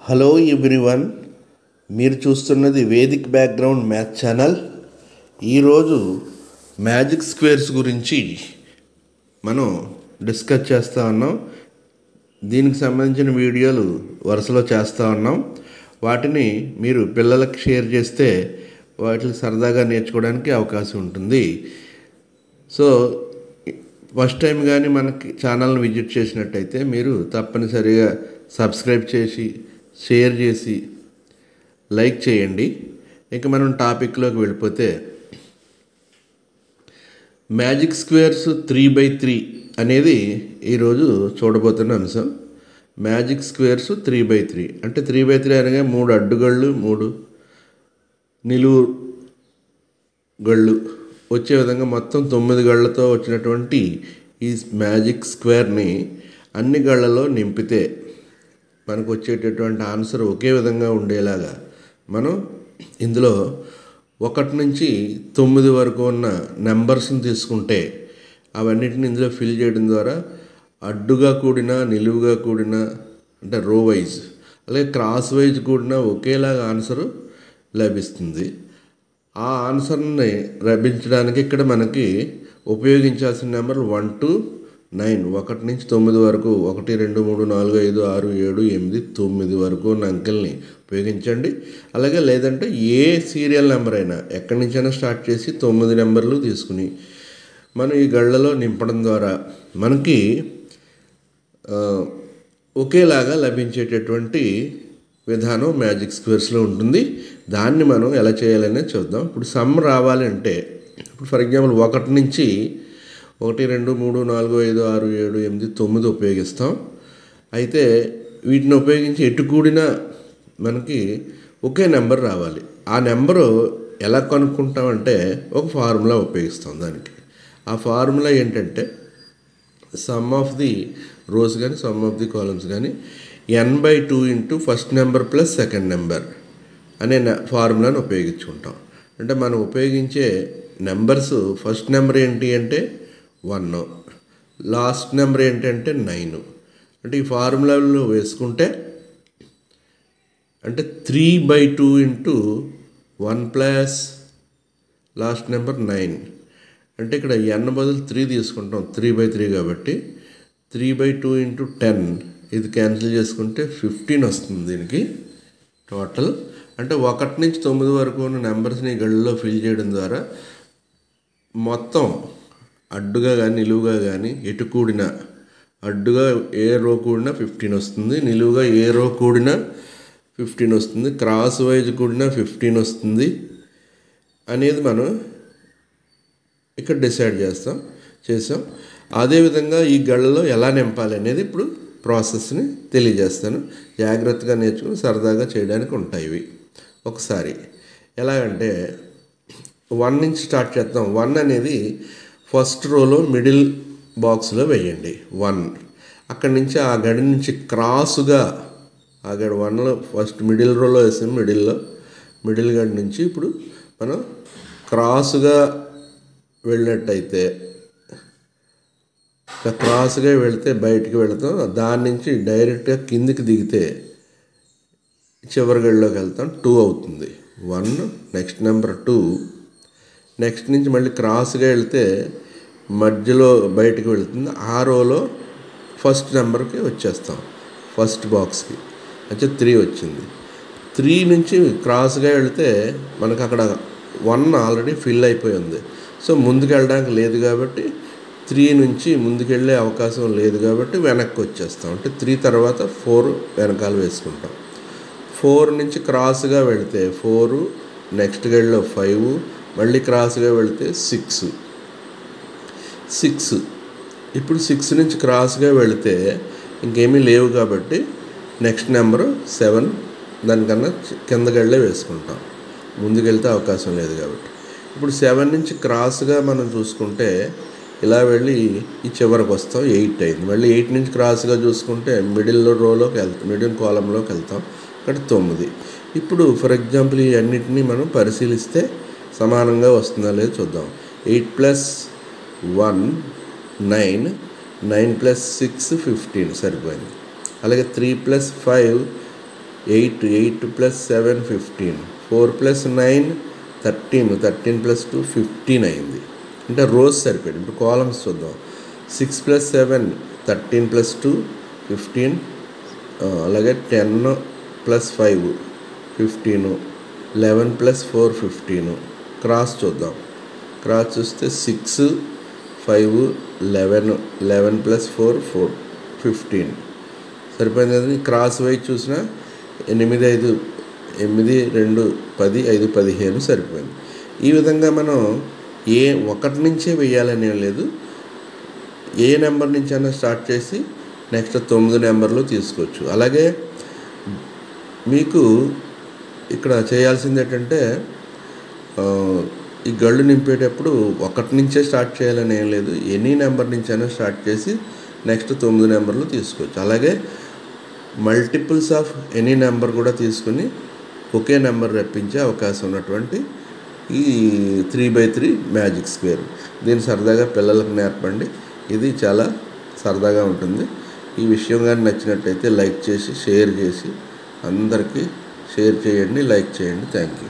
Hello everyone, మీరు చూస్తున్నది Vedic background math channel. ఈరోజు మ్యాజిక్ స్క్వేర్స్ గురించి మనం డిస్కస్ చేస్తూ ఉన్నాం. దీనికి సంబంధించిన వీడియోలు వరుసలో చేస్తూ ఉన్నాం. వాటిని మీరు పిల్లలకు షేర్ చేస్తే వాటిని సరదాగా నేర్చుకోవడానికి అవకాశం ఉంటుంది. సో ఫస్ట్ టైం కానీ మనకి ఛానల్ని విజిట్ చేసినట్టయితే మీరు తప్పనిసరిగా సబ్స్క్రైబ్ చేసి షేర్ చేసి లైక్ చేయండి. ఇక మనం టాపిక్లోకి వెళ్ళిపోతే మ్యాజిక్ స్క్వేర్స్ 3/3 అనేది ఈరోజు చూడబోతున్న అంశం. మ్యాజిక్ స్క్వేర్స్ 3/3 అంటే 3/3 అనగా 3 అడ్డుగళ్ళు 3 నిలువు గళ్ళు వచ్చే విధంగా మొత్తం 9 గళ్ళతో వచ్చినటువంటి ఈ మ్యాజిక్ స్క్వేర్ని అన్ని గళ్ళలో నింపితే మనకు వచ్చేటటువంటి ఆన్సర్ ఒకే విధంగా ఉండేలాగా మనం ఇందులో 1 నుంచి 9 వరకు ఉన్న నెంబర్స్ని తీసుకుంటే అవన్నిటిని ఇందులో ఫిల్ చేయడం ద్వారా అడ్డుగా కూడిన నిలువుగా కూడిన అంటే రో వైజ్ అలాగే క్రాస్ వైజ్ కూడిన ఒకేలాగా ఆన్సరు లభిస్తుంది. ఆ ఆన్సర్ని లభించడానికి ఇక్కడ మనకి ఉపయోగించాల్సిన నెంబర్ 1 to 9 1 నుంచి 9 వరకు 1 2 3 4 5 6 7 8 9 వరకు ఉన్న అంకెల్ని ఉపయోగించండి. అలాగే లేదంటే ఏ సీరియల్ నెంబర్ అయినా ఎక్కడి నుంచైనా స్టార్ట్ చేసి 9 నెంబర్లు తీసుకుని మనం ఈ గళ్ళలో నింపడం ద్వారా మనకి ఒకేలాగా లభించేటటువంటి విధానం మ్యాజిక్ స్క్వేర్స్లో ఉంటుంది. దాన్ని మనం ఎలా చేయాలనే చూద్దాం. ఇప్పుడు సమ్ రావాలంటే ఇప్పుడు ఫర్ ఎగ్జాంపుల్ 1 నుంచి 1 2 3 4 5 6 7 8 9 ఉపయోగిస్తాం. అయితే వీటిని ఉపయోగించి ఎటు కూడినా మనకి ఒకే నెంబర్ రావాలి. ఆ నెంబరు ఎలా కనుక్కుంటామంటే ఒక ఫార్ములా ఉపయోగిస్తాం. దానికి ఆ ఫార్ములా ఏంటంటే సమ్ ఆఫ్ ది రోస్ కానీ సమ్ ఆఫ్ ది కాలమ్స్ కానీ n/2 into first number plus second number అనే ఫార్ములాను ఉపయోగించుకుంటాం. అంటే మనం ఉపయోగించే నెంబర్స్ ఫస్ట్ నెంబర్ ఏంటి అంటే 1, లాస్ట్ నెంబర్ ఏంటంటే 9. అంటే ఈ ఫార్ములాలో వేసుకుంటే అంటే 3/2 ఇంటూ 1 ప్లస్ లాస్ట్ నెంబర్ 9 అంటే ఇక్కడ n బదులు 3 తీసుకుంటాం 3/3 కాబట్టి 3/2 ఇంటూ 10 ఇది క్యాన్సిల్ చేసుకుంటే 15 వస్తుంది దీనికి టోటల్. అంటే 1 నుంచి 9 వరకు ఉన్న నెంబర్స్ని గళ్ళలో ఫిల్ చేయడం ద్వారా మొత్తం అడ్డుగా కానీ నిలువుగా కానీ ఎటు కూడిన అడ్డుగా ఏ రో కూడినా 15 వస్తుంది, నిలువుగా ఏ రో కూడినా 15 వస్తుంది, క్రాస్ వైజ్ కూడినా 15 వస్తుంది అనేది మనం ఇక్కడ డిసైడ్ చేసాం. అదేవిధంగా ఈ గళ్ళలో ఎలా నింపాలి అనేది ఇప్పుడు ప్రాసెస్ని తెలియజేస్తాను. జాగ్రత్తగా నేర్చుకుని సరదాగా చేయడానికి ఉంటాయి ఇవి. ఒకసారి ఎలాగంటే 1 నుంచి స్టార్ట్ చేద్దాం. 1 అనేది ఫస్ట్ రోలో మిడిల్ బాక్స్లో వేయండి 1. అక్కడి నుంచి ఆ గడి నుంచి క్రాసుగా ఆ గడి 1లో ఫస్ట్ మిడిల్ రోలో వేసాం. మిడిల్ గడి నుంచి ఇప్పుడు మనం క్రాసుగా వెళ్ళినట్టయితే క్రాస్గా వెళితే బయటికి వెళతాం. దాని నుంచి డైరెక్ట్గా కిందికి దిగితే చివరి గడిలోకి వెళ్తాం. 2 అవుతుంది. 1 నెక్స్ట్ నెంబర్ 2 నెక్స్ట్ నుంచి మళ్ళీ క్రాస్గా వెళ్తే మధ్యలో బయటికి వెళుతుంది. ఆ రోలో ఫస్ట్ నెంబర్కి వచ్చేస్తాం ఫస్ట్ బాక్స్కి. అంటే 3 వచ్చింది. 3 నుంచి క్రాస్గా వెళితే మనకు అక్కడ 1 ఆల్రెడీ ఫిల్ అయిపోయి ఉంది. సో ముందుకు వెళ్ళడానికి లేదు కాబట్టి 3 నుంచి ముందుకెళ్ళే అవకాశం లేదు కాబట్టి వెనక్కి వచ్చేస్తాం. అంటే 3 తర్వాత 4 వెనకాల వేసుకుంటాం. 4 నుంచి క్రాస్గా వెళితే 4 నెక్స్ట్ గడిలో 5 మళ్ళీ క్రాస్గా వెళితే 6. ఇప్పుడు 6 నుంచి క్రాస్గా వెళితే ఇంకేమీ లేవు కాబట్టి నెక్స్ట్ నెంబరు 7 దానికన్నా కింద గడిలో వేసుకుంటాం. ముందుకెళ్తే అవకాశం లేదు కాబట్టి. ఇప్పుడు 7 నుంచి క్రాస్గా మనం చూసుకుంటే ఇలా వెళ్ళి ఈ చివరికి వస్తాం. 8 అయింది. మళ్ళీ 8 నుంచి క్రాస్గా చూసుకుంటే మిడిల్ రోలోకి వెళ్తాం, మిడిల్ కాలంలోకి వెళ్తాం. ఇక్కడ 9. ఇప్పుడు ఫర్ ఎగ్జాంపుల్ ఈ అన్నిటినీ మనం పరిశీలిస్తే సమానంగా వస్తుందా లేదో చూద్దాం. 8 + 1 9, 9 + 6 15 సరిపోయింది. అలాగే 3 + 5 8, 8 plus 7, 15, 4 plus 9, 13, 13 plus 2, 15 అయింది. అంటే రోస్ సరిపోయింది. ఇప్పుడు కాలమ్స్ చూద్దాం. 6 plus 7, 13 plus 2, 15, అలాగే 10 plus 5, 15, 11 plus 4, 15. క్రాస్ చూద్దాం. క్రాస్ చూస్తే 6, 5, 11, 11 plus 4, 15 సరిపోయింది కదా. క్రాస్ వైజ్ చూసినా 8, 5, 8, 2, 10, 5, 15 సరిపోయింది. ఈ విధంగా మనం ఒకటి నుంచే వేయాలనే లేదు, ఏ నెంబర్ నుంచి అయినా స్టార్ట్ చేసి నెక్స్ట్ 9 నెంబర్లు తీసుకోవచ్చు. అలాగే మీకు ఇక్కడ చేయాల్సింది ఏంటంటే ఈ గళ్ళు నింపేటప్పుడు ఒకటి నుంచే స్టార్ట్ చేయాలని ఏం లేదు, ఎనీ నెంబర్ నుంచి అయినా స్టార్ట్ చేసి నెక్స్ట్ 9 నెంబర్లు తీసుకోవచ్చు. అలాగే మల్టిపుల్స్ ఆఫ్ ఎనీ నెంబర్ కూడా తీసుకుని ఒకే నెంబర్ రప్పించే అవకాశం ఉన్నటువంటి ఈ 3x3 మ్యాజిక్ స్క్వేర్. దీన్ని సరదాగా పిల్లలకు నేర్పండి. ఇది చాలా సరదాగా ఉంటుంది. ఈ విషయం కానీ నచ్చినట్టయితే లైక్ చేసి షేర్ చేసి అందరికీ షేర్ చేయండి, లైక్ చేయండి. Thank you.